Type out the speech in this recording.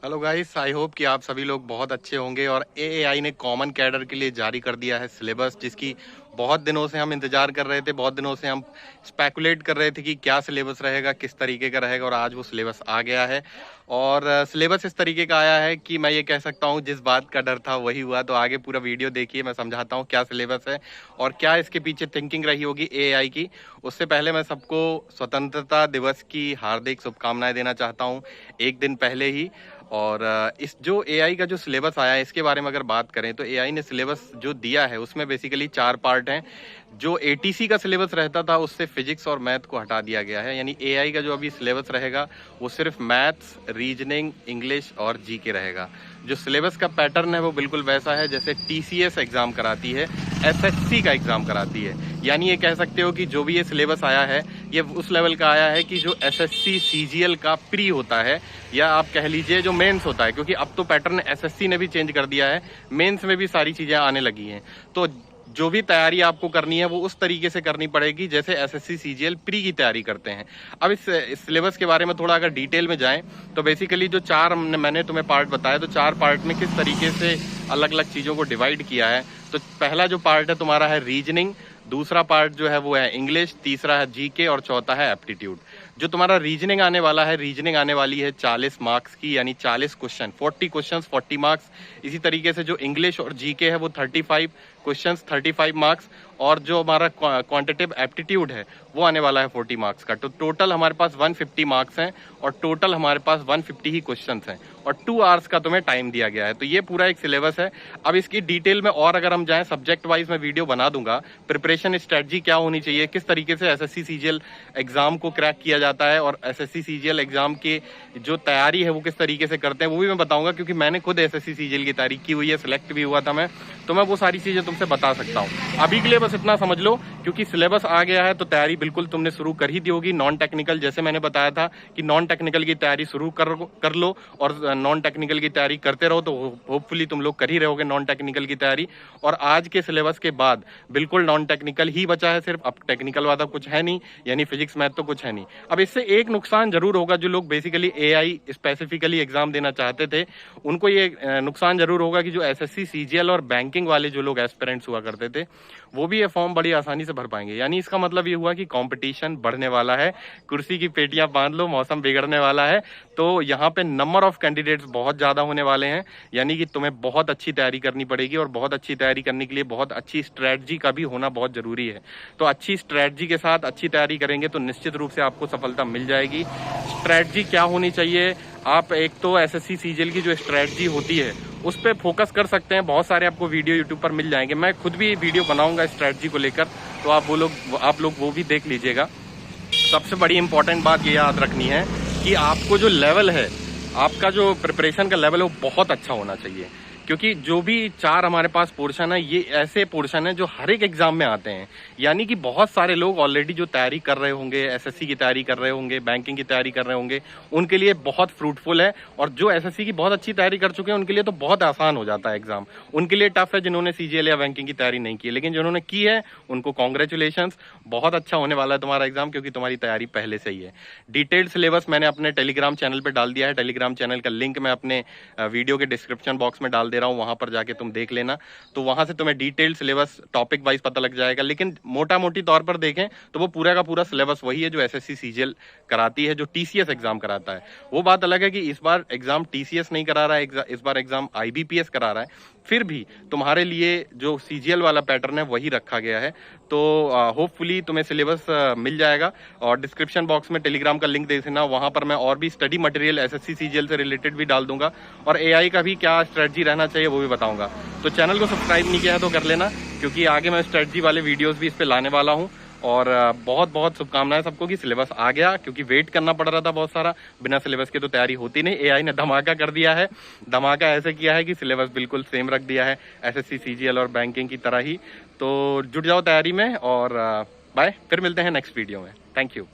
Hello guys, I hope कि आप सभी लोग बहुत अच्छे होंगे। और एएआई ने कॉमन कैडर के लिए जारी कर दिया है सिलेबस, जिसकी बहुत दिनों से हम इंतजार कर रहे थे। बहुत दिनों से हम स्पेकुलेट कर रहे थे कि क्या सिलेबस रहेगा, किस तरीके का रहेगा, और आज वो सिलेबस आ गया है। और सिलेबस इस तरीके का आया है कि मैं ये कह सकता हूँ जिस बात का डर था वही हुआ। तो आगे पूरा वीडियो देखिए, मैं समझाता हूँ क्या सिलेबस है और क्या इसके पीछे थिंकिंग रही होगी एआई की। उससे पहले मैं सबको स्वतंत्रता दिवस की हार्दिक शुभकामनाएं देना चाहता हूँ, एक दिन पहले ही। और इस जो एआई का जो सिलेबस आया है इसके बारे में अगर बात करें तो एआई ने सिलेबस जो दिया है उसमें बेसिकली 4 पार्ट हैं। जो एटीसी का सिलेबस रहता था उससे फिजिक्स और मैथ को हटा दिया गया है, यानी एआई का जो अभी सिलेबस रहेगा वो सिर्फ मैथ्स, रीजनिंग, इंग्लिश और जीके रहेगा। जो सिलेबस का पैटर्न है वो बिल्कुल वैसा है जैसे टीसीएस एग्जाम कराती है, एसएससी का एग्जाम कराती है। यानी ये कह सकते हो कि जो भी ये सिलेबस आया है ये उस लेवल का आया है कि जो एसएससी सीजीएल का प्री होता है, या आप कह लीजिए जो मेंस होता है, क्योंकि अब तो पैटर्न एसएससी ने भी चेंज कर दिया है, मेंस में भी सारी चीजें आने लगी हैं। तो जो भी तैयारी आपको करनी है वो उस तरीके से करनी पड़ेगी जैसे एसएससी सीजीएल प्री की तैयारी करते हैं। अब इस सिलेबस के बारे में थोड़ा अगर डिटेल में जाएं तो बेसिकली जो मैंने तुम्हें पार्ट बताया, तो 4 पार्ट में किस तरीके से अलग अलग चीजों को डिवाइड किया है। तो पहला जो पार्ट है तुम्हारा है रीजनिंग, दूसरा पार्ट जो है वो है इंग्लिश, तीसरा है जीके और चौथा है एप्टीट्यूड। जो तुम्हारा रीजनिंग आने वाला है, रीजनिंग आने वाली है 40 मार्क्स की, यानी 40 क्वेश्चन, 40 क्वेश्चन 40 मार्क्स। इसी तरीके से जो इंग्लिश और जीके है वो 35 क्वेश्चंस 35 मार्क्स। और जो हमारा क्वांटिटेटिव एप्टीट्यूड है वो आने वाला है 40 मार्क्स का। तो टोटल हमारे पास 150 मार्क्स हैं और टोटल हमारे पास 150 ही क्वेश्चंस हैं और 2 आवर्स का तुम्हें टाइम दिया गया है। तो ये पूरा एक सिलेबस है। अब इसकी डिटेल में और अगर हम जाएं, सब्जेक्ट वाइज मैं वीडियो बना दूंगा, प्रिपरेशन स्ट्रेटजी क्या होनी चाहिए, किस तरीके से एसएससी सीजीएल एग्जाम को क्रैक किया जाता है और एसएससी सीजीएल एग्जाम की जो तैयारी है वो किस तरीके से करते हैं वो भी मैं बताऊंगा, क्योंकि मैंने खुद एसएससी सीजीएल की तैयारी की हुई है, सिलेक्ट भी हुआ था मैं, तो मैं वो सारी चीजें तुमसे बता सकता हूँ। अभी के लिए बस इतना समझ लो, क्योंकि सिलेबस आ गया है तो तैयारी बिल्कुल तुमने शुरू कर ही दी होगी। नॉन टेक्निकल, जैसे मैंने बताया था कि नॉन टेक्निकल की तैयारी शुरू कर लो, और नॉन टेक्निकल की तैयारी करते रहो, तो होपफुली तुम लोग कर ही रहोगे नॉन टेक्निकल की तैयारी। और आज के सिलेबस के बाद बिल्कुल नॉन टेक्निकल ही बचा है सिर्फ, अब टेक्निकल वाला कुछ है नहीं, यानी फिजिक्स मैथ तो कुछ है नहीं। अब इससे एक नुकसान जरूर होगा, जो लोग बेसिकली एआई स्पेसिफिकली एग्जाम देना चाहते थे उनको ये नुकसान जरूर होगा कि जो एसएससी सीजीएल और बैंकिंग वाले जो लोग एस्पिरेंट्स हुआ करते थे वो भी ये फॉर्म बड़ी आसानी से भर पाएंगे। यानी इसका मतलब ये हुआ कि कंपटीशन बढ़ने वाला है, कुर्सी की पेटियां बांध लो, मौसम बिगड़ने वाला है। तो यहाँ पे नंबर ऑफ कैंडिडेट्स बहुत ज्यादा होने वाले हैं, यानी कि तुम्हें बहुत अच्छी तैयारी करनी पड़ेगी और बहुत अच्छी तैयारी करने के लिए बहुत अच्छी स्ट्रेटजी का भी होना बहुत जरूरी है। तो अच्छी स्ट्रेटजी के साथ अच्छी तैयारी करेंगे तो निश्चित रूप से आपको सफलता मिल जाएगी। स्ट्रेटजी क्या होनी चाहिए, आप एक तो एसएससी सीजीएल की जो स्ट्रेटजी होती है उस पर फोकस कर सकते हैं। बहुत सारे आपको वीडियो यूट्यूब पर मिल जाएंगे, मैं खुद भी वीडियो बनाऊंगा स्ट्रेटजी को लेकर, तो आप लोग वो भी देख लीजिएगा। सबसे बड़ी इंपॉर्टेंट बात ये याद रखनी है कि आपको जो लेवल है, आपका जो प्रिपरेशन का लेवल है वो बहुत अच्छा होना चाहिए, क्योंकि जो भी 4 हमारे पास पोर्शन है ये ऐसे पोर्शन है जो हर एक एग्जाम में आते हैं। यानी कि बहुत सारे लोग ऑलरेडी जो तैयारी कर रहे होंगे, एसएससी की तैयारी कर रहे होंगे, बैंकिंग की तैयारी कर रहे होंगे, उनके लिए बहुत फ्रूटफुल है। और जो एसएससी की बहुत अच्छी तैयारी कर चुके हैं उनके लिए तो बहुत आसान हो जाता है एग्जाम। उनके लिए टफ है जिन्होंने सीजीएल या बैंकिंग की तैयारी नहीं की, लेकिन जिन्होंने की है उनको कॉन्ग्रेचुलेशन, बहुत अच्छा होने वाला है तुम्हारा एग्जाम, क्योंकि तुम्हारी तैयारी पहले से ही है। डिटेल्ड सिलेबस मैंने अपने टेलीग्राम चैनल पर डाल दिया है, टेलीग्राम चैनल का लिंक मैं अपने वीडियो के डिस्क्रिप्शन बॉक्स में डाल दे रहा हूँ, वहां पर जाके तुम देख लेना। तो वहां से तुम्हें डिटेल्ड सिलेबस टॉपिक वाइज पता लग जाएगा। लेकिन मोटा मोटी तौर पर देखें तो वो पूरा का पूरा सिलेबस वही है जो एसएससी सीजीएल कराती है, जो टीसीएस एग्जाम कराता है। वो बात अलग है कि इस बार एग्जाम टीसीएस नहीं करा रहा है, इस बार एग्जाम आईबीपीएस करा रहा है, फिर भी तुम्हारे लिए जो सीजीएल वाला पैटर्न है वही रखा गया है। तो होपफुली तुम्हें सिलेबस मिल जाएगा। और डिस्क्रिप्शन बॉक्स में टेलीग्राम का लिंक देख लेना, वहां पर मैं और भी स्टडी मटेरियल एसएससी सीजीएल से रिलेटेड भी डाल दूंगा, और एआई का भी क्या स्ट्रेटजी रहना चाहिए वो भी बताऊंगा। तो चैनल को सब्सक्राइब नहीं किया है तो कर लेना, क्योंकि आगे मैं स्ट्रेटजी वाले वीडियोस भी इस पे लाने वाला हूँ। और बहुत बहुत शुभकामनाएं सबको कि सिलेबस आ गया, क्योंकि वेट करना पड़ रहा था बहुत सारा, बिना सिलेबस के तो तैयारी होती नहीं। एआई ने धमाका कर दिया है, धमाका ऐसे किया है कि सिलेबस बिल्कुल सेम रख दिया है एसएससी सीजीएल और बैंकिंग की तरह ही। तो जुट जाओ तैयारी में, और बाय, फिर मिलते हैं नेक्स्ट वीडियो में। Thank you.